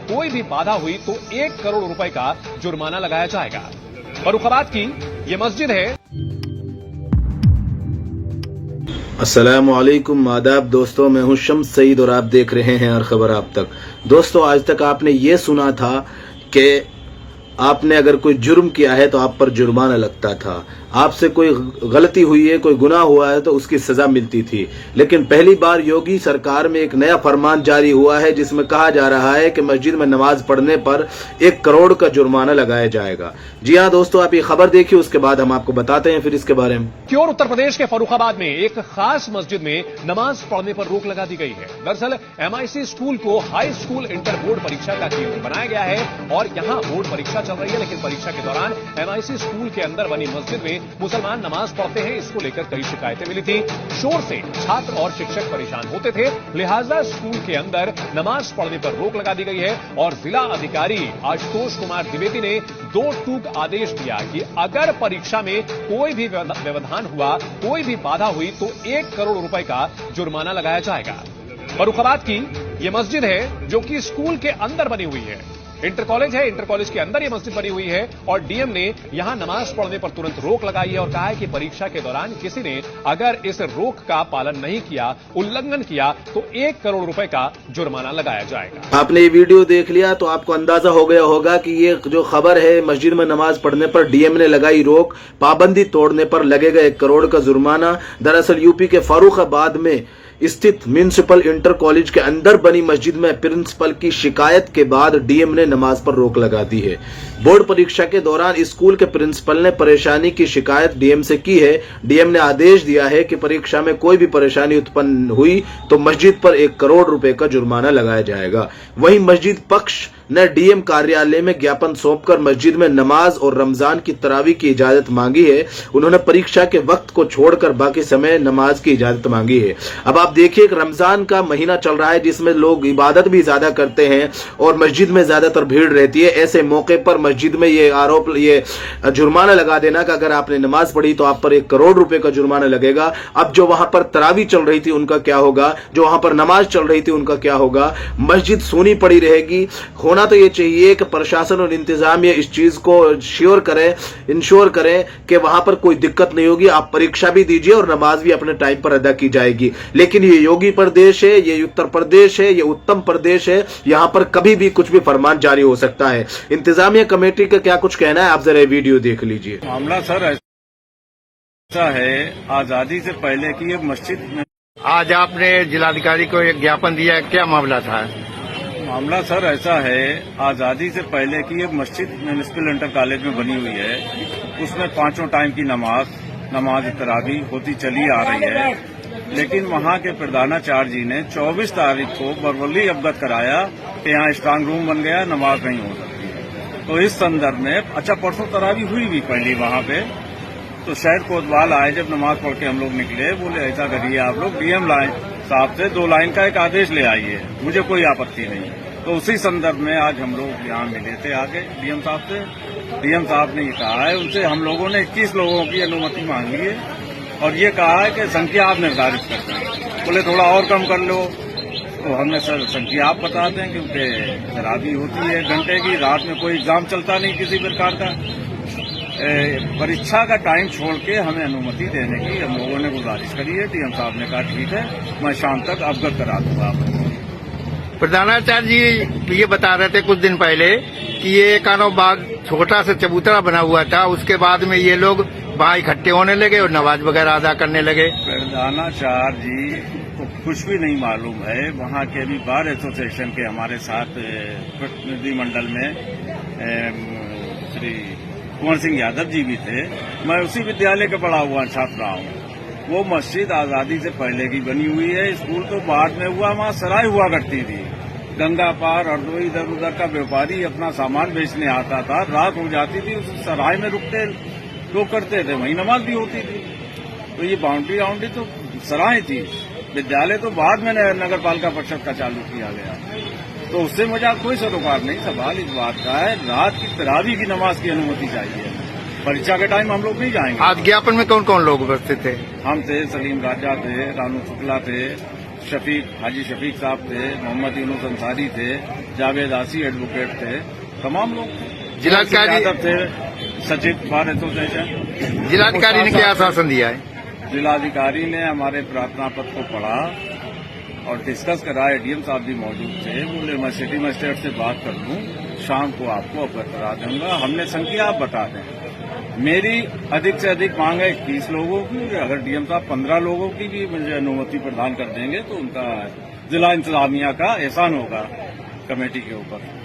कोई भी बाधा हुई तो 1 करोड़ रुपए का जुर्माना लगाया जाएगा। फर्रुखाबाद की ये मस्जिद है। अस्सलामु अलैकुम, आदाब दोस्तों, मैं हूं शम्स सईद और आप देख रहे हैं हर खबर आप तक। दोस्तों, आज तक आपने ये सुना था कि आपने अगर कोई जुर्म किया है तो आप पर जुर्माना लगता था, आपसे कोई गलती हुई है, कोई गुनाह हुआ है तो उसकी सजा मिलती थी। लेकिन पहली बार योगी सरकार में एक नया फरमान जारी हुआ है जिसमें कहा जा रहा है कि मस्जिद में नमाज पढ़ने पर 1 करोड़ का जुर्माना लगाया जाएगा। जी हाँ दोस्तों, आप ये खबर देखिए, उसके बाद हम आपको बताते हैं फिर इसके बारे में। क्योर उत्तर प्रदेश के फर्रुखाबाद में एक खास मस्जिद में नमाज पढ़ने पर रोक लगा दी गई है। दरअसल MIC स्कूल को हाई स्कूल इंटर बोर्ड परीक्षा का केंद्र बनाया गया है और यहां बोर्ड परीक्षा चल रही है, लेकिन परीक्षा के दौरान MIC स्कूल के अंदर बनी मस्जिद में मुसलमान नमाज पढ़ते हैं, इसको लेकर कई शिकायतें मिली थी। शोर से छात्र और शिक्षक परेशान होते थे, लिहाजा स्कूल के अंदर नमाज पढ़ने पर रोक लगा दी गई है और जिला अधिकारी आशुतोष कुमार द्विवेदी ने 2 टूक आदेश दिया कि अगर परीक्षा में कोई भी व्यवधान हुआ, कोई भी बाधा हुई तो 1 करोड़ रुपए का जुर्माना लगाया जाएगा। फर्रुखाबाद की ये मस्जिद है जो कि स्कूल के अंदर बनी हुई है। इंटर कॉलेज है, इंटर कॉलेज के अंदर ये मस्जिद बनी हुई है और डीएम ने यहां नमाज पढ़ने पर तुरंत रोक लगाई है और कहा है कि परीक्षा के दौरान किसी ने अगर इस रोक का पालन नहीं किया, उल्लंघन किया तो 1 करोड़ रुपए का जुर्माना लगाया जाएगा। आपने ये वीडियो देख लिया तो आपको अंदाजा हो गया होगा कि ये जो खबर है, मस्जिद में नमाज पढ़ने पर डीएम ने लगाई रोक, पाबंदी तोड़ने पर लगेगा 1 करोड़ का जुर्माना। दरअसल यूपी के फर्रुखाबाद में स्थित म्युनिसिपल इंटर कॉलेज के अंदर बनी मस्जिद में प्रिंसिपल की शिकायत के बाद डीएम ने नमाज पर रोक लगा दी है। बोर्ड परीक्षा के दौरान स्कूल के प्रिंसिपल ने परेशानी की शिकायत डीएम से की है। डीएम ने आदेश दिया है कि परीक्षा में कोई भी परेशानी उत्पन्न हुई तो मस्जिद पर 1 करोड़ रुपए का जुर्माना लगाया जाएगा। वहीं मस्जिद पक्ष ने डीएम कार्यालय में ज्ञापन सौंपकर मस्जिद में नमाज और रमजान की तरावी की इजाजत मांगी है। उन्होंने परीक्षा के वक्त को छोड़कर बाकी समय नमाज की इजाजत मांगी है। अब आप देखिए कि रमजान का महीना चल रहा है जिसमें लोग इबादत भी ज्यादा करते हैं और मस्जिद में ज्यादातर भीड़ रहती है। ऐसे मौके पर मस्जिद में ये जुर्माना लगा देना कि अगर आपने नमाज पढ़ी तो आप पर 1 करोड़ रुपए का जुर्माना लगेगा। अब जो वहां पर तरावी चल रही थी उनका क्या होगा, जो वहां पर नमाज चल रही थी उनका क्या होगा। मस्जिद सूनी पड़ी रहेगी। होना तो ये चाहिए कि प्रशासन और इंतजामिया इस चीज को इंश्योर करें कि वहां पर कोई दिक्कत नहीं होगी। आप परीक्षा भी दीजिए और नमाज भी अपने टाइम पर अदा की जाएगी। लेकिन ये योगी प्रदेश है, ये उत्तर प्रदेश है, ये उत्तम प्रदेश है, यहां पर कभी भी कुछ भी फरमान जारी हो सकता है। इंतजामिया कमेटी का क्या कुछ कहना है, आप जरा वीडियो देख लीजिए। मामला सर ऐसा है, आजादी से पहले की एक मस्जिद में आज आपने जिलाधिकारी को एक ज्ञापन दिया, क्या मामला था? मामला सर ऐसा है, आजादी से पहले की एक मस्जिद म्युनिसिपल इंटर कॉलेज में बनी हुई है। उसमें 5 टाइम की नमाज तरावी होती चली आ रही है, लेकिन वहां के प्रधानाचार्य जी ने 24 तारीख को बरवली अवगत कराया कि यहाँ स्ट्रांग रूम बन गया, नमाज नहीं हो सकती है। तो इस संदर्भ में परसों तरावी हुई भी पहली वहां पे, तो शहर कोतवाल आए, जब नमाज पढ़ के हम लोग निकले, बोले ऐसा करिए आप लोग डीएम साहब से 2 लाइन का एक आदेश ले आइए, मुझे कोई आपत्ति नहीं। तो उसी संदर्भ में आज हम लोग यहाँ मिले थे आगे डीएम साहब से। डीएम साहब ने ये कहा है, उनसे हम लोगों ने 21 लोगों की अनुमति मांगी है और ये कहा है कि संख्या आप निर्धारित करते हैं। बोले थोड़ा और कम कर लो, तो हमने सर संख्या आप बताते हैं क्योंकि शराबी होती है घंटे की, रात में कोई एग्जाम चलता नहीं किसी प्रकार का। परीक्षा का टाइम छोड़ के हमें अनुमति देने की हम लोगों ने गुजारिश करी है। डीएम साहब ने कहा ठीक है, मैं शाम तक अवगत करा दूंगा आपको। प्रधानाचार्य जी ये बता रहे थे कुछ दिन पहले कि ये कानो बाग छोटा सा चबूतरा बना हुआ था, उसके बाद में ये लोग वहाँ इकट्ठे होने लगे और नमाज वगैरह अदा करने लगे। प्रधानाचार्य जी को कुछ भी नहीं मालूम है। वहाँ के भी बार एसोसिएशन के हमारे साथ प्रतिनिधिमंडल में श्री कुंवर सिंह यादव जी भी थे। मैं उसी विद्यालय का पढ़ा हुआ छात्र रहा हूँ। वो मस्जिद आजादी से पहले की बनी हुई है। स्कूल तो बाद में हुआ, वहाँ सराय हुआ करती थी। गंगा पार और दो इधर उधर का व्यापारी अपना सामान बेचने आता था, रात हो जाती थी, उस सराय में रुकते लोग करते थे, वहीं नमाज भी होती थी। तो ये बाउंड्री तो सराय थी। विद्यालय तो बाद में नगर पालिका परिषद का चालू किया गया, तो उससे मुझे कोई सरोकार नहीं। सवाल इस बात का है, रात की तरावी की नमाज की अनुमति चाहिए। परीक्षा के टाइम हम लोग नहीं जाएंगे। आज ज्ञापन में कौन कौन लोग उपस्थित थे? हम थे, सलीम राजा थे, रानू शुक्ला थे, शफीक हाजी शफीक साहब थे, मोहम्मद यूनुस अंसारी थे, जावेद आसी एडवोकेट थे, तमाम लोग थे। जिलाधिकारी यादव थे, सचिव बार एसोसिएशन। जिलाधिकारी ने क्या आश्वासन दिया है? जिलाधिकारी ने हमारे प्रार्थना पत्र को पढ़ा और डिस्कस करा। एडीएम साहब भी मौजूद थे। बोले मैं सिटी मजिस्ट्रेट से बात कर लूं, शाम को आपको अवगत करा दूंगा। हमने संख्या आप बता दें। मेरी अधिक से अधिक मांग है 21 लोगों की। अगर डीएम साहब 15 लोगों की भी मुझे अनुमति प्रदान कर देंगे तो उनका जिला इंतजामिया का एहसान होगा कमेटी के ऊपर।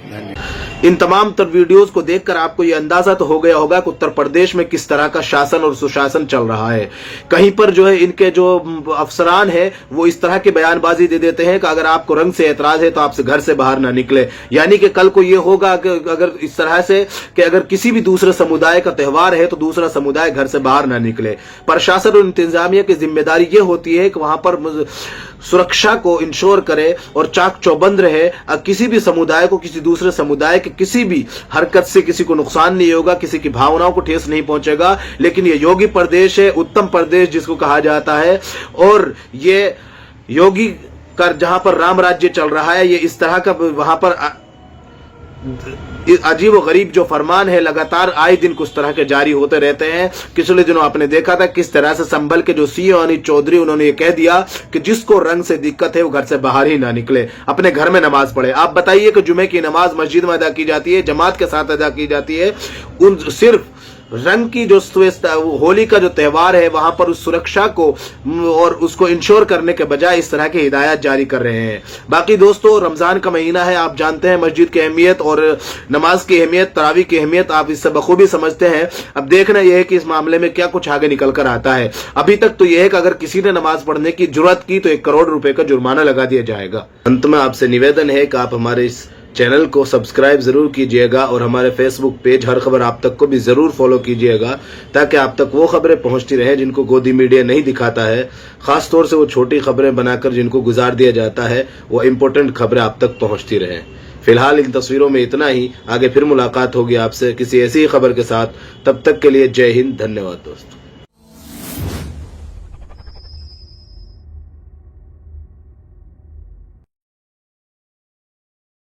इन तमाम तर वीडियोस को देखकर आपको यह अंदाजा तो हो गया होगा कि उत्तर प्रदेश में किस तरह का शासन और सुशासन चल रहा है। कहीं पर जो है इनके जो अफसरान है वो इस तरह की बयानबाजी दे देते हैं कि अगर आपको रंग से एतराज है तो आपसे घर से बाहर ना निकले। यानी कि कल को ये होगा कि अगर इस तरह से कि अगर किसी भी दूसरे समुदाय का त्योहार है तो दूसरा समुदाय घर से बाहर ना निकले। प्रशासन और इंतजामिया की जिम्मेदारी ये होती है कि वहां पर सुरक्षा को इंश्योर करे और चाक चौबंद रहे। किसी भी समुदाय को किसी दूसरे समुदाय के किसी भी हरकत से किसी को नुकसान नहीं होगा, किसी की भावनाओं को ठेस नहीं पहुंचेगा। लेकिन ये योगी प्रदेश है, उत्तम प्रदेश जिसको कहा जाता है, और ये योगी का जहां पर राम राज्य चल रहा है, ये इस तरह का वहां पर अजीब और गरीब जो फरमान है लगातार आए दिन कुछ तरह के जारी होते रहते हैं। पिछले दिनों आपने देखा था किस तरह से संभल के जो सीओ अनिल चौधरी उन्होंने ये कह दिया कि जिसको रंग से दिक्कत है वो घर से बाहर ही ना निकले, अपने घर में नमाज पढ़े। आप बताइए कि जुमे की नमाज मस्जिद में अदा की जाती है, जमात के साथ अदा की जाती है। उन सिर्फ रंग की जो होली का जो त्योहार है वहां पर उस सुरक्षा को और उसको इंश्योर करने के बजाय इस तरह की हिदायत जारी कर रहे हैं। बाकी दोस्तों, रमजान का महीना है, आप जानते हैं मस्जिद की अहमियत और नमाज की अहमियत, तरावी की अहमियत आप इससे बखूबी समझते हैं। अब देखना यह है कि इस मामले में क्या कुछ आगे निकल कर आता है। अभी तक तो यह है कि अगर किसी ने नमाज पढ़ने की जुर्रत की तो 1 करोड़ रुपए का जुर्माना लगा दिया जाएगा। अंत में आपसे निवेदन है कि आप हमारे इस चैनल को सब्सक्राइब जरूर कीजिएगा और हमारे फेसबुक पेज हर खबर आप तक को भी जरूर फॉलो कीजिएगा, ताकि आप तक वो खबरें पहुंचती रहें जिनको गोदी मीडिया नहीं दिखाता है। खासतौर से वो छोटी खबरें बनाकर जिनको गुजार दिया जाता है, वो इम्पोर्टेंट खबरें आप तक पहुंचती रहें। फिलहाल इन तस्वीरों में इतना ही। आगे फिर मुलाकात होगी आपसे किसी ऐसी खबर के साथ। तब तक के लिए जय हिंद, धन्यवाद दोस्तों।